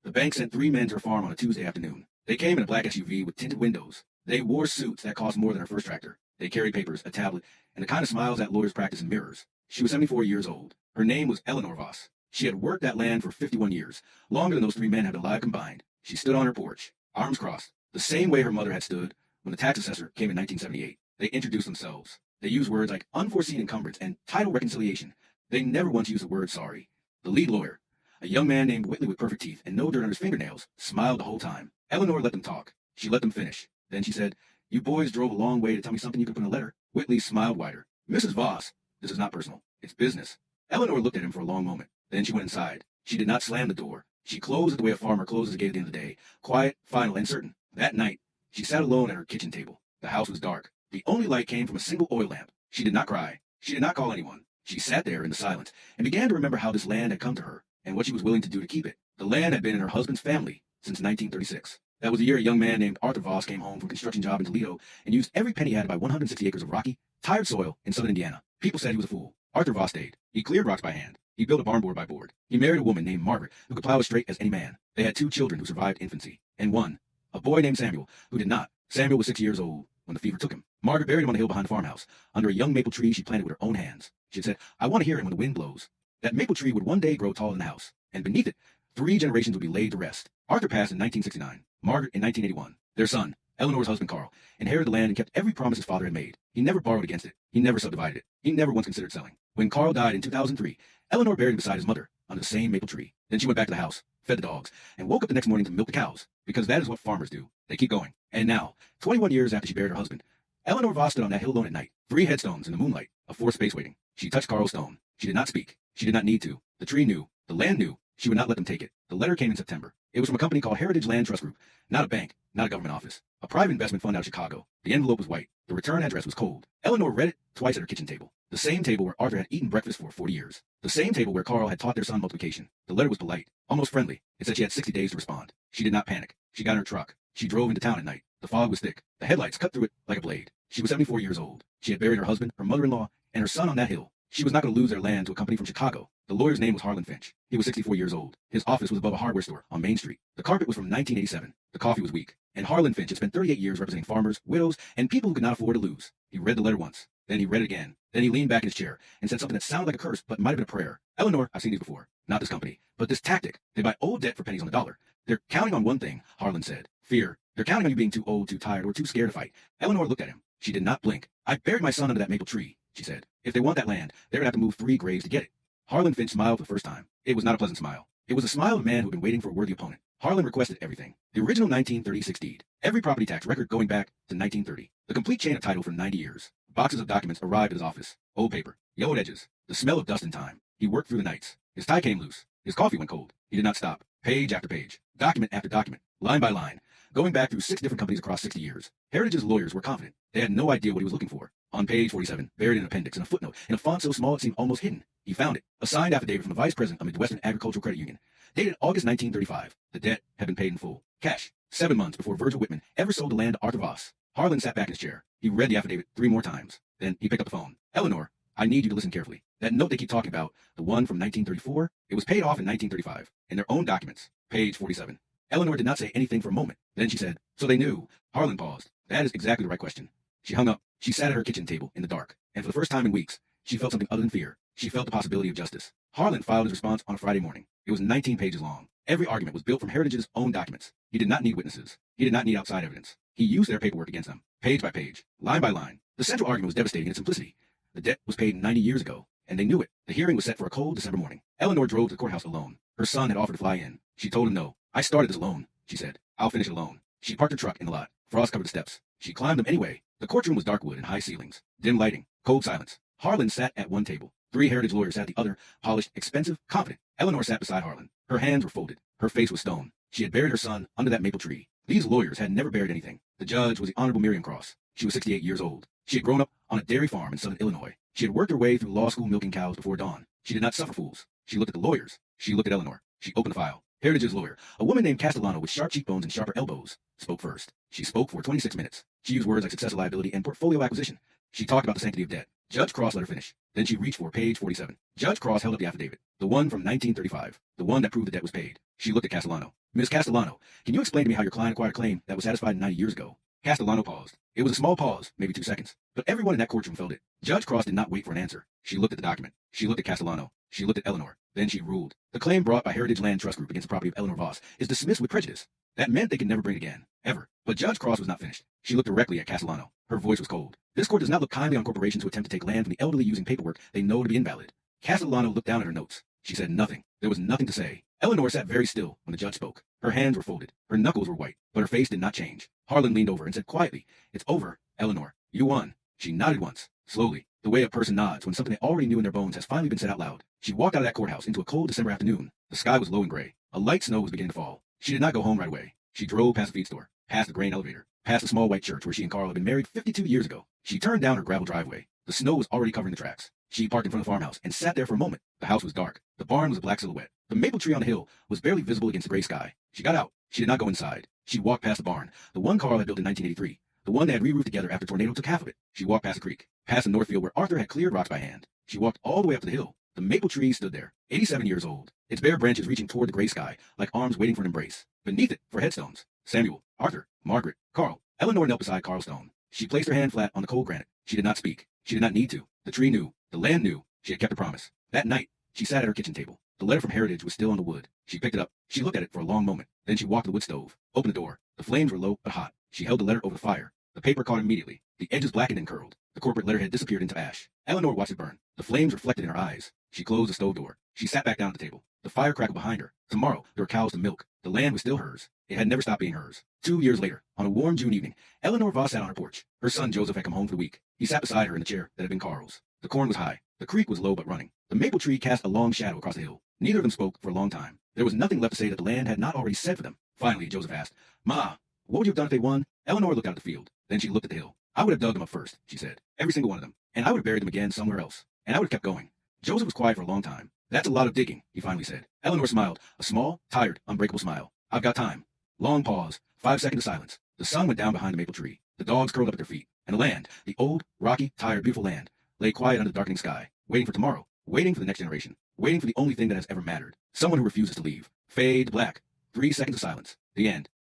The bank sent three men to her farm on a Tuesday afternoon. They came in a black SUV with tinted windows. They wore suits that cost more than her first tractor. They carried papers, a tablet, and the kind of smiles that lawyers practice in mirrors. She was 74 years old. Her name was Eleanor Voss. She had worked that land for 51 years, longer than those three men had been alive combined. She stood on her porch, arms crossed, the same way her mother had stood when the tax assessor came in 1978. They introduced themselves. They used words like unforeseen encumbrance and title reconciliation. They never once used the word sorry. The lead lawyer, a young man named Whitley with perfect teeth and no dirt on his fingernails, smiled the whole time. Eleanor let them talk. She let them finish. Then she said, "You boys drove a long way to tell me something you could put in a letter." Whitley smiled wider. "Mrs. Voss, this is not personal. It's business." Eleanor looked at him for a long moment. Then she went inside. She did not slam the door. She closed it the way a farmer closes a gate at the end of the day, quiet, final, and certain. That night, she sat alone at her kitchen table. The house was dark. The only light came from a single oil lamp. She did not cry. She did not call anyone. She sat there in the silence and began to remember how this land had come to her and what she was willing to do to keep it. The land had been in her husband's family since 1936. That was the year a young man named Arthur Voss came home from a construction job in Toledo and used every penny he had to buy 160 acres of rocky, tired soil in southern Indiana. People said he was a fool. Arthur Voss stayed. He cleared rocks by hand. He built a barn board by board. He married a woman named Margaret who could plow as straight as any man. They had two children who survived infancy, and one, a boy named Samuel, who did not. Samuel was 6 years old when the fever took him. Margaret buried him on the hill behind the farmhouse, under a young maple tree she planted with her own hands. She had said, "I want to hear him when the wind blows." That maple tree would one day grow tall in the house, and beneath it, 3 generations would be laid to rest. Arthur passed in 1969, Margaret in 1981. Their son, Eleanor's husband Carl, inherited the land and kept every promise his father had made. He never borrowed against it. He never subdivided it. He never once considered selling. When Carl died in 2003, Eleanor buried him beside his mother, under the same maple tree. Then she went back to the house, fed the dogs, and woke up the next morning to milk the cows, because that is what farmers do. They keep going. And now, 21 years after she buried her husband, Eleanor Voss stood on that hill alone at night, 3 headstones in the moonlight, a 4th space waiting. She touched Carl's stone. She did not speak. She did not need to. The tree knew. The land knew. She would not let them take it. The letter came in September. It was from a company called Heritage Land Trust Group, not a bank, not a government office. A private investment fund out of Chicago. The envelope was white. The return address was cold. Eleanor read it twice at her kitchen table. The same table where Arthur had eaten breakfast for 40 years. The same table where Carl had taught their son multiplication. The letter was polite, almost friendly. It said she had 60 days to respond. She did not panic. She got in her truck. She drove into town at night. The fog was thick. The headlights cut through it like a blade. She was 74 years old. She had buried her husband, her mother-in-law, and her son on that hill. She was not going to lose their land to a company from Chicago. The lawyer's name was Harlan Finch. He was 64 years old. His office was above a hardware store on Main Street. The carpet was from 1987. The coffee was weak. And Harlan Finch had spent 38 years representing farmers, widows, and people who could not afford to lose. He read the letter once. Then he read it again. Then he leaned back in his chair and said something that sounded like a curse, but might have been a prayer. "Eleanor, I've seen these before. Not this company, but this tactic. They buy old debt for pennies on the dollar. They're counting on one thing," Harlan said. "Fear. They're counting on you being too old, too tired, or too scared to fight." Eleanor looked at him. She did not blink. "I buried my son under that maple tree," she said. "If they want that land, they're going to have to move 3 graves to get it." Harlan Finch smiled for the first time. It was not a pleasant smile. It was the smile of a man who had been waiting for a worthy opponent. Harlan requested everything. The original 1936 deed. Every property tax record going back to 1930. The complete chain of title for 90 years. Boxes of documents arrived at his office. Old paper. Yellowed edges. The smell of dust and time. He worked through the nights. His tie came loose. His coffee went cold. He did not stop. Page after page. Document after document. Line by line. Going back through 6 different companies across 60 years. Heritage's lawyers were confident. They had no idea what he was looking for. On page 47, buried in an appendix and a footnote, in a font so small it seemed almost hidden, he found it. A signed affidavit from the vice president of Midwestern Agricultural Credit Union. Dated August 1935. The debt had been paid in full. Cash. 7 months before Virgil Whitman ever sold the land to Arthur Voss. Harlan sat back in his chair. He read the affidavit 3 more times. Then he picked up the phone. "Eleanor, I need you to listen carefully. That note they keep talking about, the one from 1934, it was paid off in 1935, in their own documents. Page 47. Eleanor did not say anything for a moment. Then she said, "So they knew." Harlan paused. "That is exactly the right question." She hung up. She sat at her kitchen table in the dark, and for the first time in weeks, she felt something other than fear. She felt the possibility of justice. Harlan filed his response on a Friday morning. It was 19 pages long. Every argument was built from Heritage's own documents. He did not need witnesses. He did not need outside evidence. He used their paperwork against them, page by page, line by line. The central argument was devastating in its simplicity. The debt was paid 90 years ago, and they knew it. The hearing was set for a cold December morning. Eleanor drove to the courthouse alone. Her son had offered to fly in. She told him no. "I started this alone," she said. "I'll finish it alone." She parked her truck in the lot. Frost covered the steps. She climbed them anyway. The courtroom was dark wood and high ceilings, dim lighting, cold silence. Harlan sat at one table. 3 Heritage lawyers sat at the other, polished, expensive, confident. Eleanor sat beside Harlan. Her hands were folded. Her face was stone. She had buried her son under that maple tree. These lawyers had never buried anything. The judge was the Honorable Miriam Cross. She was 68 years old. She had grown up on a dairy farm in southern Illinois. She had worked her way through law school milking cows before dawn. She did not suffer fools. She looked at the lawyers. She looked at Eleanor. She opened the file. Heritage's lawyer, a woman named Castellano with sharp cheekbones and sharper elbows, spoke first. She spoke for 26 minutes. She used words like success, liability, and portfolio acquisition. She talked about the sanctity of debt. Judge Cross let her finish. Then she reached for page 47. Judge Cross held up the affidavit, the one from 1935, the one that proved the debt was paid. She looked at Castellano. Miss Castellano, can you explain to me how your client acquired a claim that was satisfied 90 years ago? Castellano paused. It was a small pause, maybe 2 seconds, but everyone in that courtroom felt it. Judge Cross did not wait for an answer. She looked at the document. She looked at Castellano. She looked at Eleanor. Then she ruled. The claim brought by Heritage Land Trust Group against the property of Eleanor Voss is dismissed with prejudice. That meant they could never bring it again. Ever. But Judge Cross was not finished. She looked directly at Castellano. Her voice was cold. This court does not look kindly on corporations who attempt to take land from the elderly using paperwork they know to be invalid. Castellano looked down at her notes. She said nothing. There was nothing to say. Eleanor sat very still when the judge spoke. Her hands were folded. Her knuckles were white, but her face did not change. Harlan leaned over and said quietly, "It's over, Eleanor. You won." She nodded once, slowly, the way a person nods when something they already knew in their bones has finally been said out loud. She walked out of that courthouse into a cold December afternoon. The sky was low and gray. A light snow was beginning to fall. She did not go home right away. She drove past the feed store, past the grain elevator, past the small white church where she and Carl had been married 52 years ago. She turned down her gravel driveway. The snow was already covering the tracks. She parked in front of the farmhouse and sat there for a moment. The house was dark. The barn was a black silhouette. The maple tree on the hill was barely visible against the gray sky. She got out. She did not go inside. She walked past the barn, the one Carl had built in 1983, the one they had re-roofed together after a tornado took half of it. She walked past the creek, past the north field where Arthur had cleared rocks by hand. She walked all the way up to the hill. The maple tree stood there, 87 years old, its bare branches reaching toward the gray sky, like arms waiting for an embrace. Beneath it, for headstones, Samuel, Arthur, Margaret, Carl. Eleanor knelt beside Carl's stone. She placed her hand flat on the cold granite. She did not speak. She did not need to. The tree knew. The land knew. She had kept her promise. That night, she sat at her kitchen table. The letter from Heritage was still on the wood. She picked it up. She looked at it for a long moment. Then she walked to the wood stove, opened the door. The flames were low but hot. She held the letter over the fire. The paper caught immediately. The edges blackened and curled. The corporate letterhead disappeared into ash. Eleanor watched it burn. The flames reflected in her eyes. She closed the stove door. She sat back down at the table. The fire crackled behind her. Tomorrow, there were cows to milk. The land was still hers. It had never stopped being hers. 2 years later, on a warm June evening, Eleanor Voss sat on her porch. Her son Joseph had come home for the week. He sat beside her in the chair that had been Carl's. The corn was high. The creek was low but running. The maple tree cast a long shadow across the hill. Neither of them spoke for a long time. There was nothing left to say that the land had not already said for them. Finally, Joseph asked, "Ma, what would you have done if they won?" Eleanor looked out at the field. Then she looked at the hill. "I would have dug them up first," she said. "Every single one of them. And I would have buried them again somewhere else. And I would have kept going." Joseph was quiet for a long time. "That's a lot of digging," he finally said. Eleanor smiled, a small, tired, unbreakable smile. "I've got time." Long pause, 5 seconds of silence. The sun went down behind the maple tree. The dogs curled up at their feet. And the land, the old, rocky, tired, beautiful land, lay quiet under the darkening sky, waiting for tomorrow, waiting for the next generation, waiting for the only thing that has ever mattered. Someone who refuses to leave. Fade to black. 3 seconds of silence. The end.